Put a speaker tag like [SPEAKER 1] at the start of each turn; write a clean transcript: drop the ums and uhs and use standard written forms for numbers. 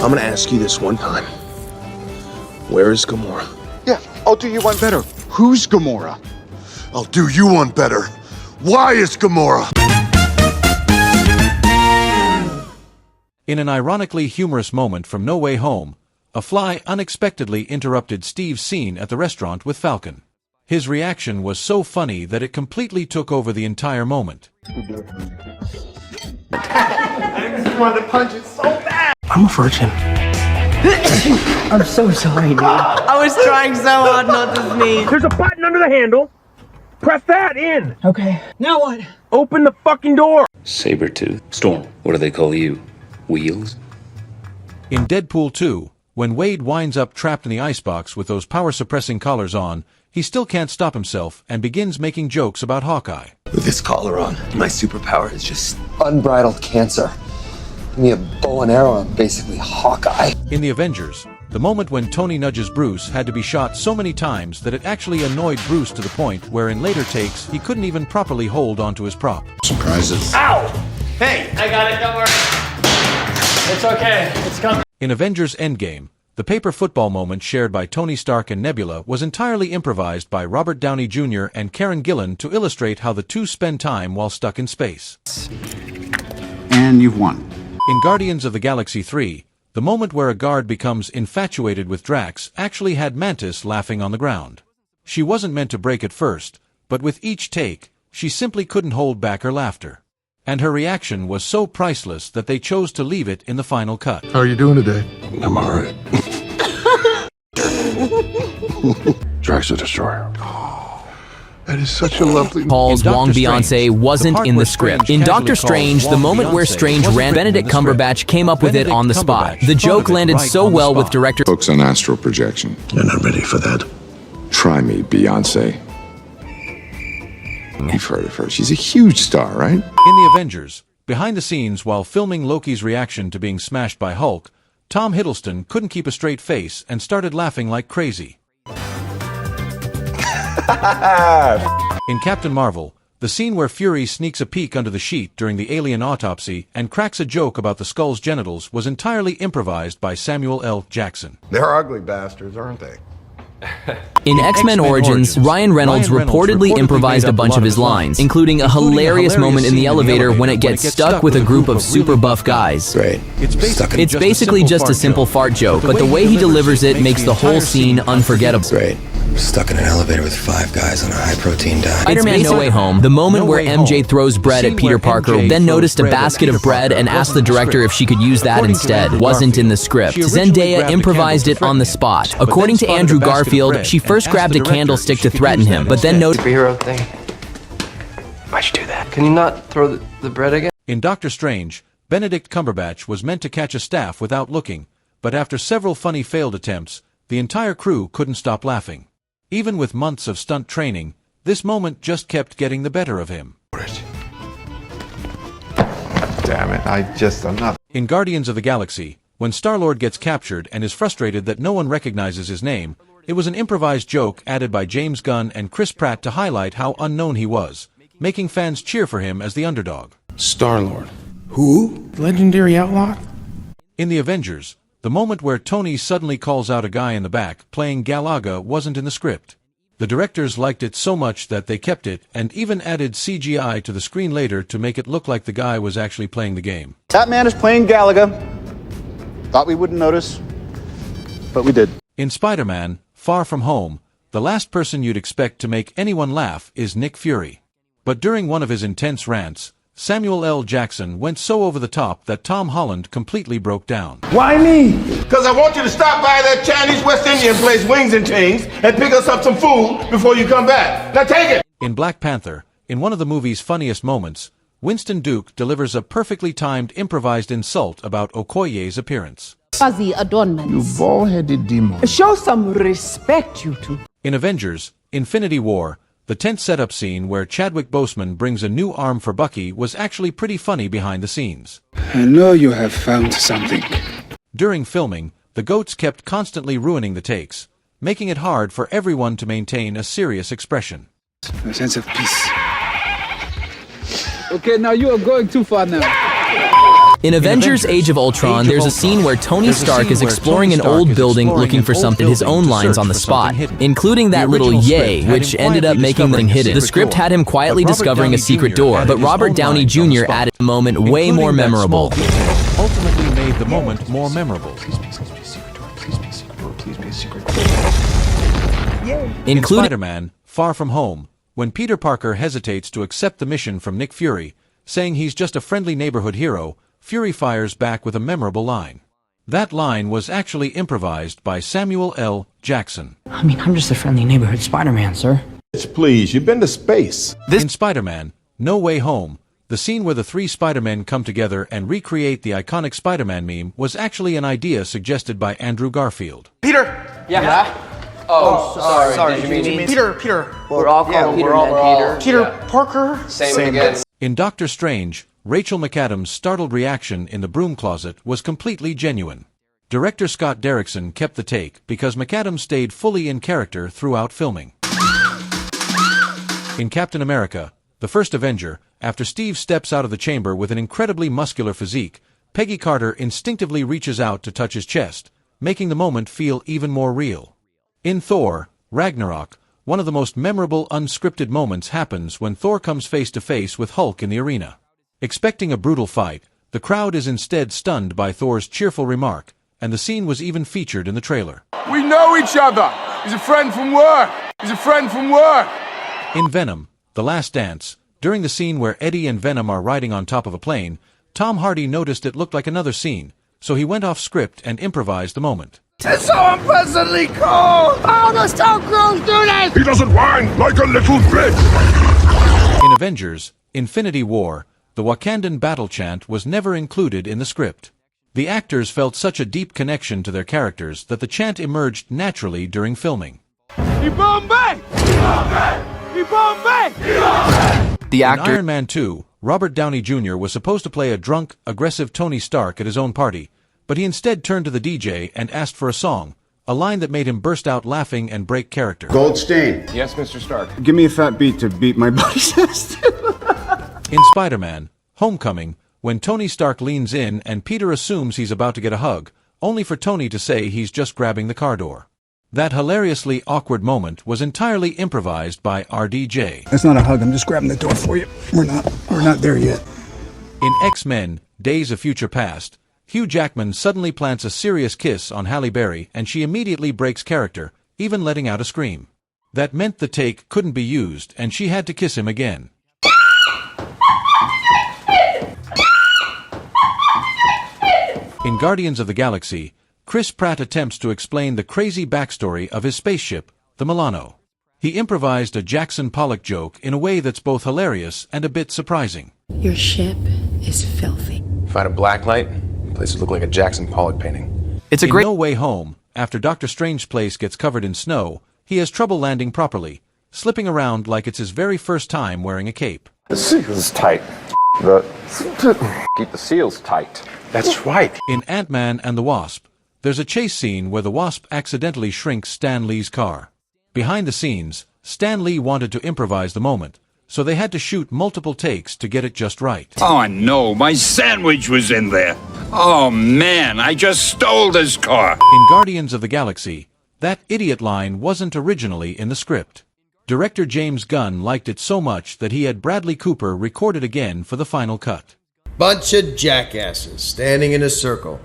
[SPEAKER 1] I'm gonna ask you this one time. Where is Gamora?
[SPEAKER 2] Yeah, I'll do you one better. Who's Gamora?
[SPEAKER 3] I'll do you one better. Why is Gamora?
[SPEAKER 4] In an ironically humorous moment from No Way Home, a fly unexpectedly interrupted Steve's scene at the restaurant with Falcon. His reaction was so funny that it completely took over the entire moment.
[SPEAKER 2] I just wanted to punch it so bad.
[SPEAKER 1] I'm a virgin.
[SPEAKER 5] I'm so sorry, dude. I was trying so hard not to sneeze.
[SPEAKER 6] There's a button under the handle. Press that in.
[SPEAKER 5] Okay. Now what?
[SPEAKER 6] Open the fucking door.
[SPEAKER 7] Sabretooth. Storm. What do they call you? Wheels?
[SPEAKER 4] In Deadpool 2, when Wade winds up trapped in the icebox with those power-suppressing collars on, he still can't stop himself and begins making jokes about Hawkeye.
[SPEAKER 8] With this collar on, my superpower is just unbridled cancer. Give me a bow and arrow, I'm basically Hawkeye.
[SPEAKER 4] In The Avengers, the moment when Tony nudges Bruce had to be shot so many times that it actually annoyed Bruce to the point where in later takes he couldn't even properly hold onto his prop.
[SPEAKER 3] Surprises.
[SPEAKER 6] Ow!
[SPEAKER 9] Hey, I got it, don't worry. It's okay, it's coming.
[SPEAKER 4] In Avengers Endgame, the paper football moment shared by Tony Stark and Nebula was entirely improvised by Robert Downey Jr. and Karen Gillan to illustrate how the two spend time while stuck in space.
[SPEAKER 2] And you've won.
[SPEAKER 4] In Guardians of the Galaxy 3, the moment where a guard becomes infatuated with Drax actually had Mantis laughing on the ground. She wasn't meant to break at first, but with each take, she simply couldn't hold back her laughter. And her reaction was so priceless that they chose to leave it in the final cut.
[SPEAKER 3] How are you doing today?
[SPEAKER 1] I'm alright.
[SPEAKER 3] Drax the Destroyer. That is such a lovely...
[SPEAKER 10] Paul's
[SPEAKER 4] In Doctor
[SPEAKER 10] Wong
[SPEAKER 4] Strange,
[SPEAKER 10] Beyonce wasn't
[SPEAKER 4] the part
[SPEAKER 10] in the
[SPEAKER 4] where
[SPEAKER 10] script.
[SPEAKER 4] Strange
[SPEAKER 10] In Doctor
[SPEAKER 4] casually
[SPEAKER 10] Strange,
[SPEAKER 4] calls
[SPEAKER 10] the
[SPEAKER 4] Wong
[SPEAKER 10] moment where
[SPEAKER 4] Beyonce
[SPEAKER 10] Strange
[SPEAKER 4] wasn't
[SPEAKER 10] ran,
[SPEAKER 4] written in
[SPEAKER 10] Benedict
[SPEAKER 4] the script.
[SPEAKER 10] Cumberbatch came up with it on the spot.
[SPEAKER 4] Benedict
[SPEAKER 10] The joke
[SPEAKER 4] Cumberbatch
[SPEAKER 10] landed
[SPEAKER 4] right
[SPEAKER 10] so
[SPEAKER 4] on the
[SPEAKER 10] well with
[SPEAKER 4] spot.
[SPEAKER 10] director...
[SPEAKER 3] Focus on astral projection.
[SPEAKER 1] You're not ready for that.
[SPEAKER 3] Try me, Beyonce. You've heard of her. She's a huge star, right?
[SPEAKER 4] In The Avengers, behind the scenes while filming Loki's reaction to being smashed by Hulk, Tom Hiddleston couldn't keep a straight face and started laughing like crazy. In Captain Marvel, the scene where Fury sneaks a peek under the sheet during the alien autopsy and cracks a joke about the Skull's genitals was entirely improvised by Samuel L. Jackson.
[SPEAKER 3] They're ugly bastards, aren't they?
[SPEAKER 10] In X-Men Origins, Ryan Reynolds reportedly improvised a bunch of his lines, including a hilarious moment in the elevator when it gets stuck with a group of super buff guys.
[SPEAKER 8] Great.
[SPEAKER 4] It's
[SPEAKER 10] basically just a simple fart joke, but the way he delivers it makes the whole scene unforgettable.
[SPEAKER 8] Great. I'm stuck in an elevator with 5 guys on a high-protein diet.
[SPEAKER 10] Spider-Man No Way Home, the moment where MJ throws bread at Peter Parker, then noticed a basket of bread and asked the director if she could use that instead, wasn't in the script. Zendaya improvised it on the spot. According to Andrew Garfield, she first grabbed a candlestick to threaten him, but then noticed...
[SPEAKER 9] Superhero thing.
[SPEAKER 8] Why'd you do that?
[SPEAKER 9] Can you not throw the bread again?
[SPEAKER 4] In Doctor Strange, Benedict Cumberbatch was meant to catch a staff without looking, but after several funny failed attempts, the entire crew couldn't stop laughing. Even with months of stunt training, this moment just kept getting the better of him.
[SPEAKER 3] Damn it, I'm not...
[SPEAKER 4] In Guardians of the Galaxy, when Star-Lord gets captured and is frustrated that no one recognizes his name, it was an improvised joke added by James Gunn and Chris Pratt to highlight how unknown he was, making fans cheer for him as the underdog.
[SPEAKER 1] Star-Lord.
[SPEAKER 3] Who?
[SPEAKER 1] Legendary outlaw?
[SPEAKER 4] In The Avengers, the moment where Tony suddenly calls out a guy in the back playing Galaga wasn't in the script. The directors liked it so much that they kept it and even added CGI to the screen later to make it look like the guy was actually playing the game.
[SPEAKER 2] That man is playing Galaga. Thought we wouldn't notice, but we did.
[SPEAKER 4] In Spider-Man, Far From Home, the last person you'd expect to make anyone laugh is Nick Fury. But during one of his intense rants, Samuel L. Jackson went so over the top that Tom Holland completely broke down.
[SPEAKER 6] Why me?
[SPEAKER 11] Because I want you to stop by that Chinese West Indian place, Wings and Tings, and pick us up some food before you come back. Now take it!
[SPEAKER 4] In Black Panther, in one of the movie's funniest moments, Winston Duke delivers a perfectly timed improvised insult about Okoye's appearance.
[SPEAKER 5] Fuzzy adornments.
[SPEAKER 3] You bald-headed demon.
[SPEAKER 5] Show some respect, you two.
[SPEAKER 4] In Avengers, Infinity War, the tense setup scene where Chadwick Boseman brings a new arm for Bucky was actually pretty funny behind the scenes.
[SPEAKER 1] I know you have found something.
[SPEAKER 4] During filming, the goats kept constantly ruining the takes, making it hard for everyone to maintain a serious expression.
[SPEAKER 1] A sense of peace. Okay, now you are going too far now.
[SPEAKER 10] In Avengers Age of Ultron, there's a scene where Tony Stark is exploring an old building looking for something, his own lines on the spot, including that little yay, which ended up making them hidden. The script had him quietly discovering a secret door, but Robert Downey Jr. added a moment way more memorable.
[SPEAKER 4] Ultimately made the moment more memorable. In Spider-Man: Far From Home, when Peter Parker hesitates to accept the mission from Nick Fury, saying he's just a friendly neighborhood hero, Fury fires back with a memorable line. That line was actually improvised by Samuel L. Jackson.
[SPEAKER 5] I mean, I'm just a friendly neighborhood Spider-Man, sir.
[SPEAKER 11] Please, you've been to space.
[SPEAKER 4] In Spider-Man: No Way Home, the scene where the three Spider-Men come together and recreate the iconic Spider-Man meme was actually an idea suggested by Andrew Garfield.
[SPEAKER 8] Peter! Yeah? Oh, sorry. Did you mean
[SPEAKER 5] Peter.
[SPEAKER 8] We're all calling Peter.
[SPEAKER 5] Peter Parker.
[SPEAKER 8] Same again.
[SPEAKER 4] In Doctor Strange, Rachel McAdams' startled reaction in the broom closet was completely genuine. Director Scott Derrickson kept the take because McAdams stayed fully in character throughout filming. In Captain America: The First Avenger, after Steve steps out of the chamber with an incredibly muscular physique, Peggy Carter instinctively reaches out to touch his chest, making the moment feel even more real. In Thor: Ragnarok, one of the most memorable unscripted moments happens when Thor comes face to face with Hulk in the arena. Expecting a brutal fight, the crowd is instead stunned by Thor's cheerful remark, and the scene was even featured in the trailer.
[SPEAKER 11] We know each other. He's a friend from work.
[SPEAKER 4] In Venom: The Last Dance, during the scene where Eddie and Venom are riding on top of a plane, Tom Hardy noticed it looked like another scene, so he went off script and improvised the moment.
[SPEAKER 11] It's so unpleasantly cold.
[SPEAKER 6] How does Tom Cruise do this?
[SPEAKER 3] He doesn't whine like a little bitch.
[SPEAKER 4] In Avengers: Infinity War, the Wakandan battle chant was never included in the script. The actors felt such a deep connection to their characters that the chant emerged naturally during filming.
[SPEAKER 11] Bombay!
[SPEAKER 10] The
[SPEAKER 4] In Iron Man 2, Robert Downey Jr. was supposed to play a drunk, aggressive Tony Stark at his own party, but he instead turned to the DJ and asked for a song, a line that made him burst out laughing and break character.
[SPEAKER 11] Goldstein.
[SPEAKER 3] Yes, Mr. Stark.
[SPEAKER 2] Give me a fat beat to beat my buddy's chest.
[SPEAKER 4] In Spider-Man: Homecoming, when Tony Stark leans in and Peter assumes he's about to get a hug, only for Tony to say he's just grabbing the car door. That hilariously awkward moment was entirely improvised by RDJ.
[SPEAKER 6] That's not a hug. I'm just grabbing the door for you. We're not there yet.
[SPEAKER 4] In X-Men: Days of Future Past, Hugh Jackman suddenly plants a serious kiss on Halle Berry and she immediately breaks character, even letting out a scream. That meant the take couldn't be used and she had to kiss him again. In Guardians of the Galaxy, Chris Pratt attempts to explain the crazy backstory of his spaceship, the Milano. He improvised a Jackson Pollock joke in a way that's both hilarious and a bit surprising.
[SPEAKER 12] Your ship is filthy.
[SPEAKER 1] Find a black light, place would look like a Jackson Pollock painting.
[SPEAKER 4] In No Way Home, after Doctor Strange's place gets covered in snow, he has trouble landing properly, slipping around like it's his very first time wearing a cape.
[SPEAKER 3] The seal's tight. Keep the seals tight.
[SPEAKER 1] That's right.
[SPEAKER 4] In Ant-Man and the Wasp, there's a chase scene where the Wasp accidentally shrinks Stan Lee's car. Behind the scenes, Stan Lee wanted to improvise the moment, so they had to shoot multiple takes to get it just right.
[SPEAKER 13] Oh no, my sandwich was in there. Oh man, I just stole this car.
[SPEAKER 4] In Guardians of the Galaxy, that idiot line wasn't originally in the script. Director James Gunn liked it so much that he had Bradley Cooper record it again for the final cut.
[SPEAKER 14] Bunch of jackasses standing in a circle.